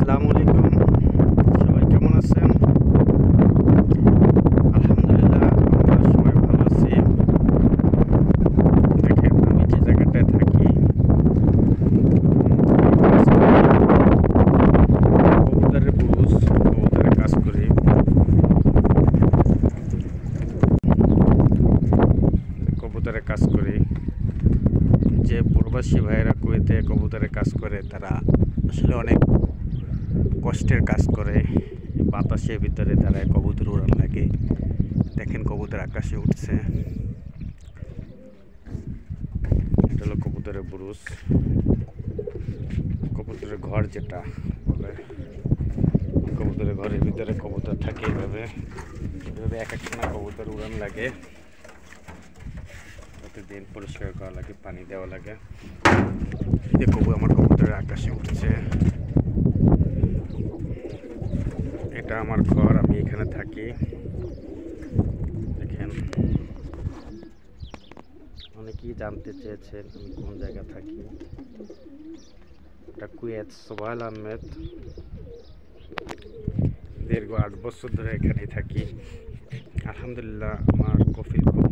আসসালামু আলাইকুম। সবাই কেমন আছেন? আলহামদুলিল্লাহ, আমরা সবাই ভালো আছি। দেখেন, আমি যে জায়গাটায় থাকি, কবুতরের বুরুজ, কবুতরের কাজ করি। কবুতরের কাজ করি। যে প্রবাসী ভাইয়েরা কুয়েতে কবুতরের কাজ করে, তারা আসলে অনেক কষ্টের কাজ করে। বাতাসের ভিতরে তারা কবুতর উড়ান লাগে। দেখেন, কবুতর আকাশে উঠছে। এটা হলো কবুতরের বুরুজ, কবুতরের ঘর যেটা বলে। কবুতরের ঘরের ভিতরে কবুতর থাকে এইভাবে এক একখানা কবুতর উড়ান লাগে। প্রতিদিন পরিষ্কার করা লাগে, পানি দেওয়া লাগে। দেখো, আমার কবুতরের আকাশে উঠছে। এটা আমার ঘর, আমি এখানে থাকি। দেখেন, অনেকেই জানতে চেয়েছেন আমি কোন জায়গায় থাকি। এটা কুয়েত, সোহেল আহমেদ। দীর্ঘ 8 বছর ধরে এখানেই থাকি। আলহামদুলিল্লাহ, আমার কফিল খুব